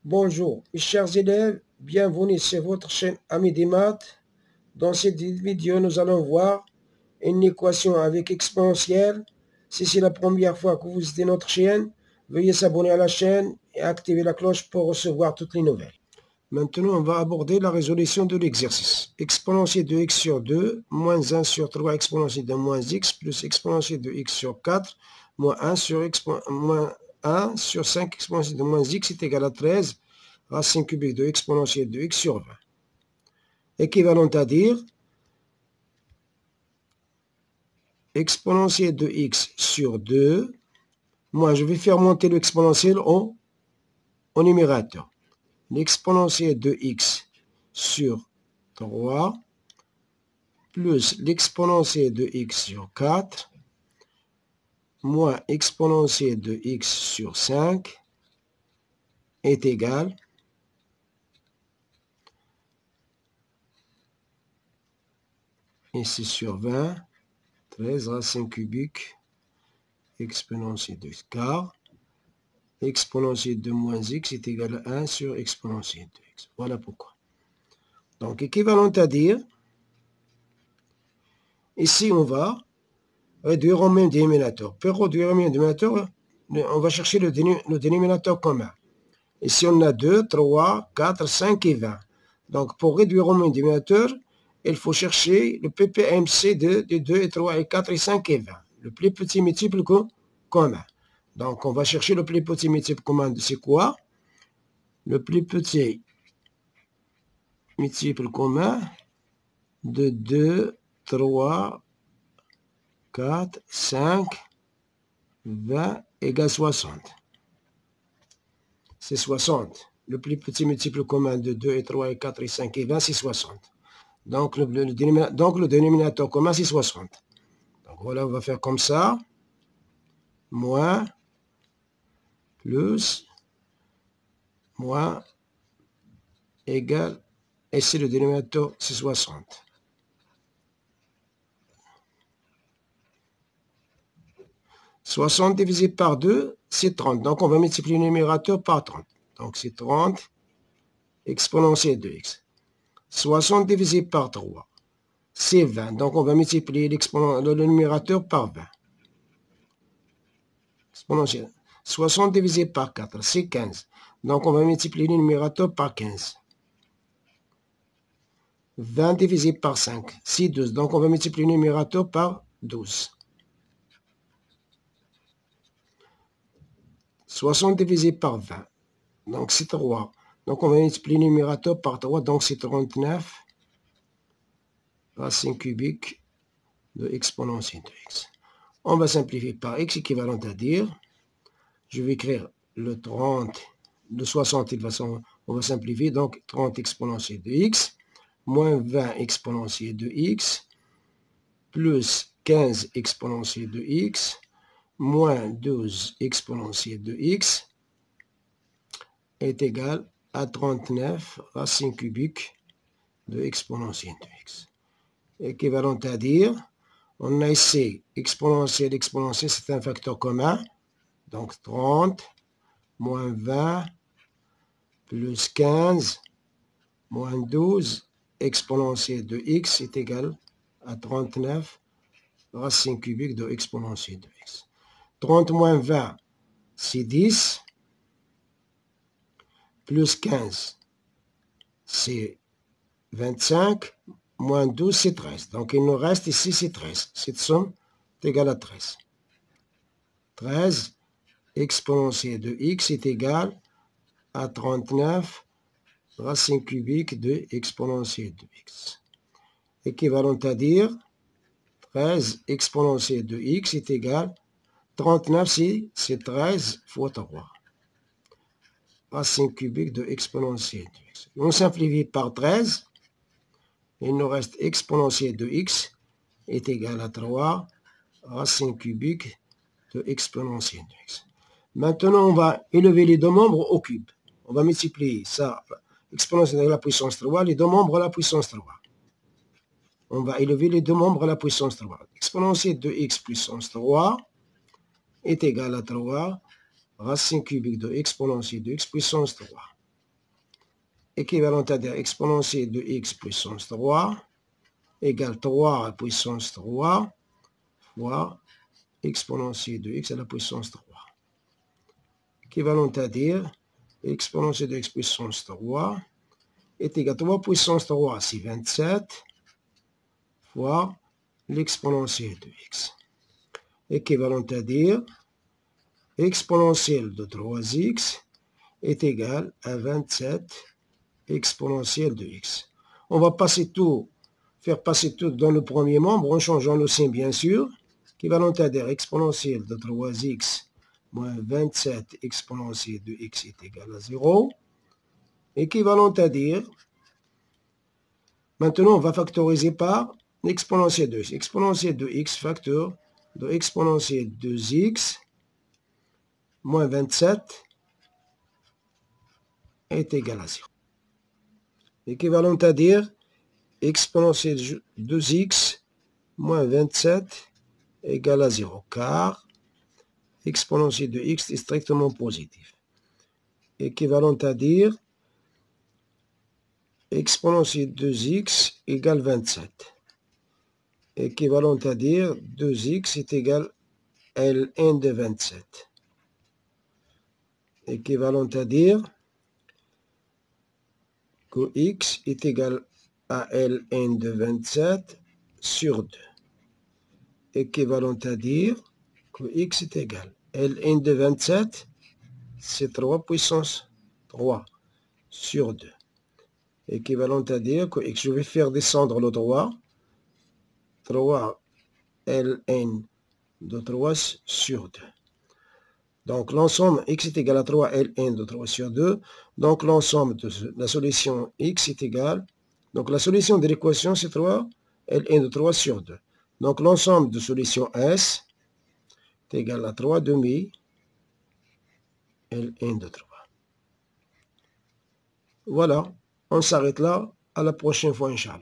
Bonjour, mes chers élèves, bienvenue sur votre chaîne Ami des maths. Dans cette vidéo, nous allons voir une équation avec exponentielle. Si c'est la première fois que vous visitez notre chaîne, veuillez s'abonner à la chaîne et activer la cloche pour recevoir toutes les nouvelles. Maintenant, on va aborder la résolution de l'exercice. Exponentielle de x sur 2, moins 1 sur 3 exponentielle de moins x, plus exponentielle de x sur 4, moins 1 sur 5 exponentielle de moins x est égal à 13, racine cubique de exponentielle de x sur 20. Équivalent à dire exponentielle de x sur 2. Moi, je vais faire monter l'exponentielle au numérateur. L'exponentielle de x sur 3 plus l'exponentielle de x sur 4 moins exponentielle de x sur 5 est égal ici sur 20, 13 racine cubique exponentielle de quart, exponentielle de moins x est égal à 1 sur exponentielle de x. Voilà pourquoi. Donc, équivalent à dire, ici on va réduire au même dénominateur. Pour réduire au même dénominateur, on va chercher le dénominateur commun. Ici on a 2, 3, 4, 5 et 20. Donc, pour réduire au même dénominateur, il faut chercher le PPMC de 2 et 3 et 4 et 5 et 20. Le plus petit multiple commun. Donc, on va chercher le plus petit multiple commun. C'est quoi? Le plus petit multiple commun de 2, 3, 4, 5, 20 égale 60. C'est 60. Le plus petit multiple commun de 2 et 3 et 4 et 5 et 20, c'est 60. Donc, le dénominateur commun, c'est 60. Donc, voilà, on va faire comme ça. Moins, plus, moins, égal. Et c'est le dénominateur, c'est 60. 60 divisé par 2, c'est 30. Donc, on va multiplier le numérateur par 30. Donc, c'est 30 exponentielle de x. 60 divisé par 3, c'est 20. Donc, on va multiplier le numérateur par 20. Exponentielle. 60 divisé par 4, c'est 15. Donc, on va multiplier le numérateur par 15. 20 divisé par 5, c'est 12. Donc, on va multiplier le numérateur par 12. 60 divisé par 20. Donc, c'est 3. Donc, on va multiplier le numérateur par 3. Donc, c'est 39 racine cubique de exponentielle de x. On va simplifier par x équivalent à dire, je vais écrire le 30, le 60, de toute façon, on va simplifier. Donc, 30 exponentielle de x, moins 20 exponentielle de x, plus 15 exponentielle de x, moins 12 exponentielle de x, est égal à 39 racine cubique de exponentielle de x. Équivalent à dire, on a ici exponentielle, c'est un facteur commun. Donc 30 moins 20 plus 15 moins 12 exponentielle de x est égal à 39 racine cubique de exponentielle de x. 30 moins 20, c'est 10. Plus 15, c'est 25. Moins 12, c'est 13. Donc, il nous reste ici, c'est 13. Cette somme est égale à 13. 13 exponentielle de x est égal à 39 racine cubique de exponentielle de x. Équivalent à dire, 13 exponentielle de x est égal à 39, c'est 13 fois 3. Racine cubique de exponentielle de x. On simplifie par 13. Il nous reste exponentielle de x est égal à 3 racine cubique de exponentielle de x. Maintenant, on va élever les deux membres au cube. On va multiplier ça, exponentielle de la puissance 3, les deux membres à la puissance 3. On va élever les deux membres à la puissance 3. Exponentielle de x puissance 3 est égal à 3 racine cubique de exponentielle de x puissance 3. équivalent à dire exponentielle de x puissance 3 égale 3 à puissance 3 fois exponentielle de x à la puissance 3. Équivalent à dire exponentielle de x puissance 3 est égal à 3 puissance 3, c'est 27, fois l'exponentielle de x. Équivalent à dire exponentielle de 3x est égal à 27 exponentielle de x. On va faire passer tout dans le premier membre en changeant le signe bien sûr. Équivalent à dire exponentielle de 3x moins 27 exponentielle de x est égal à 0. Équivalent à dire, maintenant on va factoriser par l'exponentielle de x. Exponentielle de x facteur de exponentielle de x moins 27 est égal à 0. Équivalent à dire exponentielle de x moins 27 égale à 0, car exponentielle de x est strictement positif. Équivalent à dire exponentielle de x égale 27. Équivalent à dire 2x est égal à ln de 27. Équivalent à dire que x est égal à ln de 27 sur 2. Équivalent à dire que x est égal à ln de 27, c'est 3 puissance 3 sur 2. Équivalent à dire que x, je vais faire descendre le 3 ln de 3 sur 2. Donc l'ensemble x est égal à 3 ln de 3 sur 2. Donc l'ensemble de la solution x est égal. Donc la solution de l'équation c'est 3 ln de 3 sur 2. Donc l'ensemble de solution S est égal à 3 demi ln de 3. Voilà, on s'arrête là. À la prochaine fois, Inch'Allah.